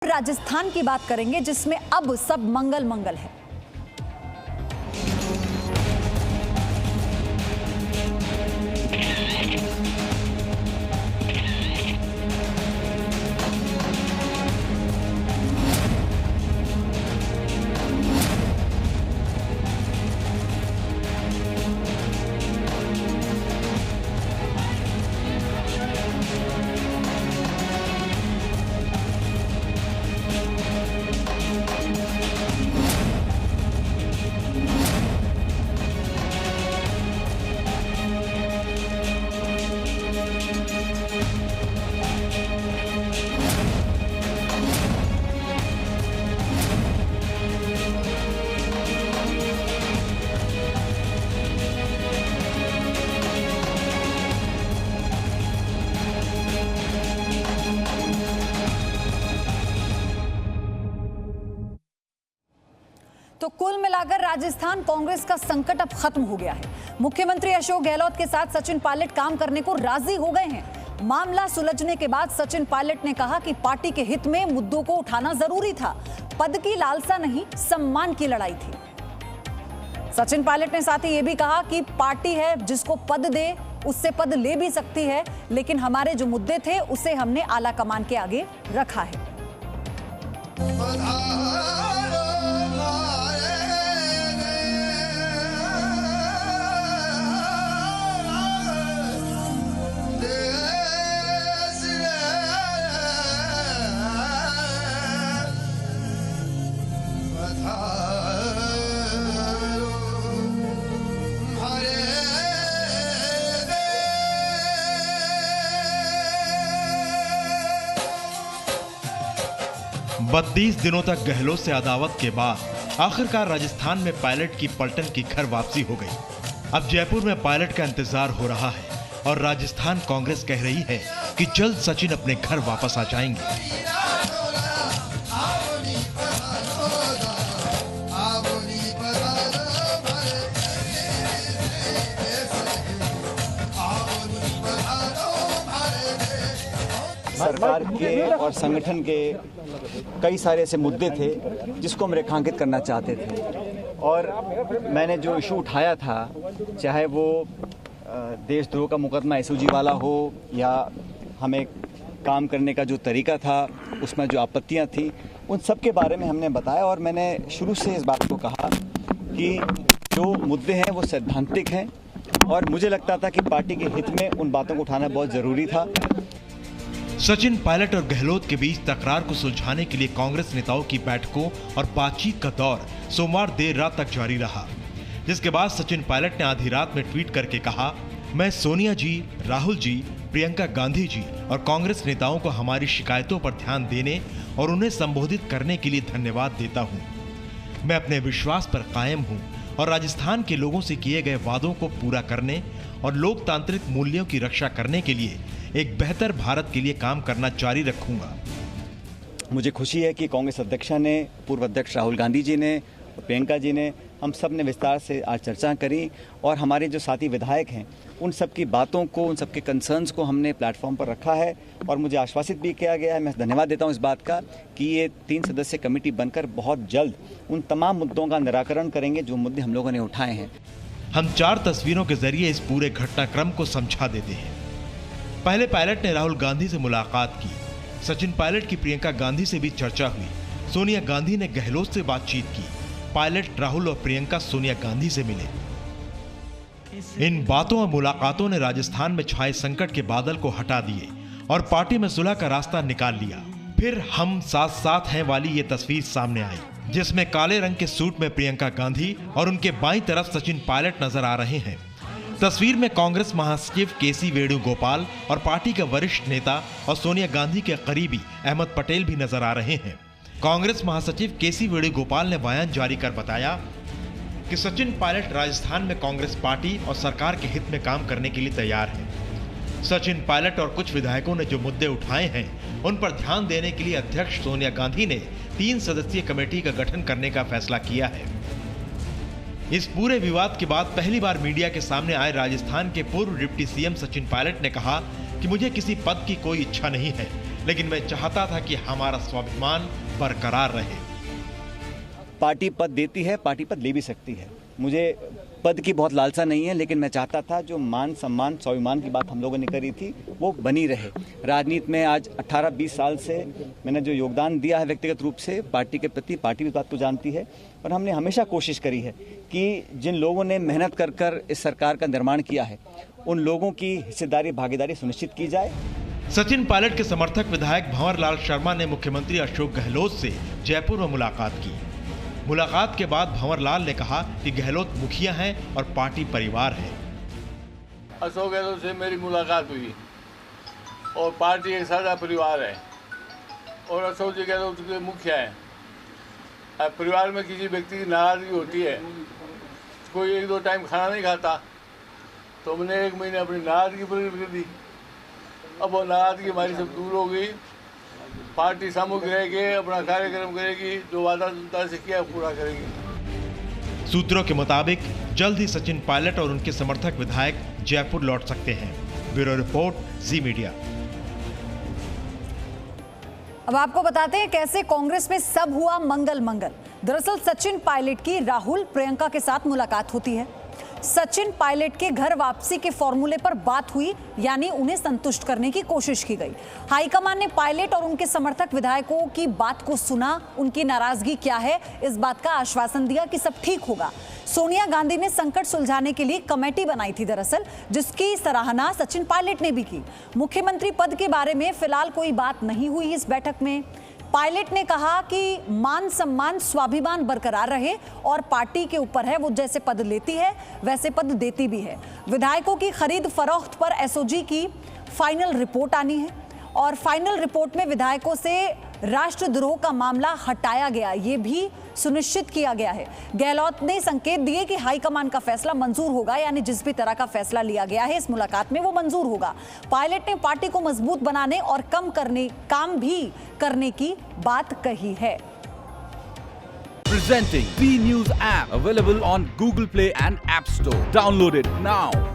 राजस्थान की बात करेंगे, जिसमें अब सब मंगल मंगल है। तो कुल मिलाकर राजस्थान कांग्रेस का संकट अब खत्म हो गया है। मुख्यमंत्री अशोक गहलोत के साथ सचिन पायलट काम करने को राजी हो गए हैं। मामला सुलझने के बाद सचिन पायलट ने कहा कि पार्टी के हित में मुद्दों को उठाना जरूरी था, पद की लालसा नहीं, सम्मान की लड़ाई थी। सचिन पायलट ने साथ ही यह भी कहा कि पार्टी है जिसको पद दे उससे पद ले भी सकती है, लेकिन हमारे जो मुद्दे थे उसे हमने आला कमान के आगे रखा है। बत्तीस दिनों तक गहलोत से अदावत के बाद आखिरकार राजस्थान में पायलट की पलटन की घर वापसी हो गई। अब जयपुर में पायलट का इंतजार हो रहा है और राजस्थान कांग्रेस कह रही है कि जल्द सचिन अपने घर वापस आ जाएंगे। सरकार के और संगठन के कई सारे ऐसे मुद्दे थे जिसको हम रेखांकित करना चाहते थे, और मैंने जो इशू उठाया था, चाहे वो देशद्रोह का मुकदमा एसओजी वाला हो या हमें काम करने का जो तरीका था उसमें जो आपत्तियां थी, उन सब के बारे में हमने बताया। और मैंने शुरू से इस बात को कहा कि जो मुद्दे हैं वो सैद्धांतिक हैं और मुझे लगता था कि पार्टी के हित में उन बातों को उठाना बहुत ज़रूरी था। सचिन पायलट और गहलोत के बीच तकरार को सुलझाने के लिए कांग्रेस नेताओं की बैठकों और बातचीत का दौर सोमवार देर रात तक जारी रहा, जिसके बाद सचिन पायलट ने आधी रात में ट्वीट करके कहा, मैं सोनिया जी, राहुल जी, प्रियंका गांधी जी और कांग्रेस नेताओं को हमारी शिकायतों पर ध्यान देने और उन्हें संबोधित करने के लिए धन्यवाद देता हूं। मैं अपने विश्वास पर कायम हूं और राजस्थान के लोगों से किए गए वादों को पूरा करने और लोकतांत्रिक मूल्यों की रक्षा करने के लिए एक बेहतर भारत के लिए काम करना जारी रखूंगा। मुझे खुशी है कि कांग्रेस अध्यक्षा ने, पूर्व अध्यक्ष राहुल गांधी जी ने, प्रियंका जी ने, हम सब ने विस्तार से आज चर्चा करी और हमारे जो साथी विधायक हैं उन सब की बातों को, उन सब के कंसर्न्स को हमने प्लेटफॉर्म पर रखा है और मुझे आश्वासित भी किया गया है। मैं धन्यवाद देता हूं इस बात का कि ये 3 सदस्य कमेटी बनकर बहुत जल्द उन तमाम मुद्दों का निराकरण करेंगे जो मुद्दे हम लोगों ने उठाए हैं। हम 4 तस्वीरों के जरिए इस पूरे घटनाक्रम को समझा देते हैं। पहले पायलट ने राहुल गांधी से मुलाकात की, सचिन पायलट की प्रियंका गांधी से भी चर्चा हुई, सोनिया गांधी ने गहलोत से बातचीत की, पायलट, राहुल और प्रियंका सोनिया गांधी से मिले। इन बातों और मुलाकातों ने राजस्थान में छाए संकट के बादल को हटा दिए और पार्टी में सुलह का रास्ता निकाल लिया। फिर हम साथ साथ हैं वाली ये तस्वीर सामने आई, जिसमें काले रंग के सूट में प्रियंका गांधी और उनके बाईं तरफ सचिन पायलट नजर आ रहे हैं। तस्वीर में कांग्रेस महासचिव केसी वेणुगोपाल और पार्टी के वरिष्ठ नेता और सोनिया गांधी के करीबी अहमद पटेल भी नजर आ रहे हैं। कांग्रेस महासचिव केसी वेणुगोपाल ने बयान जारी कर बताया कि सचिन पायलट राजस्थान में कांग्रेस पार्टी और सरकार के हित में काम करने के लिए तैयार हैं। सचिन पायलट और कुछ विधायकों ने जो मुद्दे उठाए हैं उन पर ध्यान देने के लिए अध्यक्ष सोनिया गांधी ने 3 सदस्यीय कमेटी का गठन करने का फैसला किया है। इस पूरे विवाद के बाद पहली बार मीडिया के सामने आए राजस्थान के पूर्व डिप्टी सीएम सचिन पायलट ने कहा कि मुझे किसी पद की कोई इच्छा नहीं है, लेकिन मैं चाहता था कि हमारा स्वाभिमान बरकरार रहे। पार्टी पद देती है, पार्टी पद ले भी सकती है। मुझे पद की बहुत लालसा नहीं है, लेकिन मैं चाहता था जो मान सम्मान स्वाभिमान की बात हम लोगों ने करी थी वो बनी रहे। राजनीति में आज 18-20 साल से मैंने जो योगदान दिया है व्यक्तिगत रूप से पार्टी के प्रति, पार्टी भी बात को जानती है, और हमने हमेशा कोशिश करी है कि जिन लोगों ने मेहनत कर कर इस सरकार का निर्माण किया है उन लोगों की हिस्सेदारी भागीदारी सुनिश्चित की जाए। सचिन पायलट के समर्थक विधायक भंवर लाल शर्मा ने मुख्यमंत्री अशोक गहलोत से जयपुर में मुलाकात की। मुलाकात के बाद भंवर लाल ने कहा कि गहलोत मुखिया हैं और पार्टी परिवार है। अशोक गहलोत से मेरी मुलाकात हुई और पार्टी एक साझा परिवार है और अशोक जी गहलोत के मुखिया हैं। अब परिवार में किसी व्यक्ति की नाराजगी होती है, कोई 1-2 टाइम खाना नहीं खाता, तो हमने 1 महीने अपनी नाराजगी प्रकट कर दी। अब वो नाराजगी हमारी सब दूर हो गई। पार्टी सामूहिक रह के अपना कार्यक्रम करेगी, जो वादा जनता से किया पूरा करेगी। सूत्रों के मुताबिक जल्द ही सचिन पायलट और उनके समर्थक विधायक जयपुर लौट सकते हैं। ब्यूरो रिपोर्ट, जी मीडिया। अब आपको बताते हैं कैसे कांग्रेस में सब हुआ मंगल मंगल। दरअसल सचिन पायलट की राहुल प्रियंका के साथ मुलाकात होती है। सचिन पायलट के घर वापसी के फॉर्मूले पर बात हुई, यानी उन्हें संतुष्ट करने की कोशिश की गई। हाईकमान ने पायलट और उनके समर्थक विधायकों की बात को सुना, उनकी नाराजगी क्या है इस बात का आश्वासन दिया कि सब ठीक होगा। सोनिया गांधी ने संकट सुलझाने के लिए कमेटी बनाई थी दरअसल, जिसकी सराहना सचिन पायलट ने भी की। मुख्यमंत्री पद के बारे में फिलहाल कोई बात नहीं हुई इस बैठक में। पायलट ने कहा कि मान सम्मान स्वाभिमान बरकरार रहे और पार्टी के ऊपर है, वो जैसे पद लेती है वैसे पद देती भी है। विधायकों की खरीद फरोख्त पर एसओजी की फाइनल रिपोर्ट आनी है और फाइनल रिपोर्ट में विधायकों से राष्ट्रद्रोह का मामला हटाया गया, ये भी सुनिश्चित किया गया है। गहलोत ने संकेत दिए कि हाईकमान का फैसला मंजूर होगा, यानी जिस भी तरह का फैसला लिया गया है इस मुलाकात में वो मंजूर होगा। पायलट ने पार्टी को मजबूत बनाने और काम भी करने की बात कही है। Presenting B News app available on Google Play and App Store. Download it now.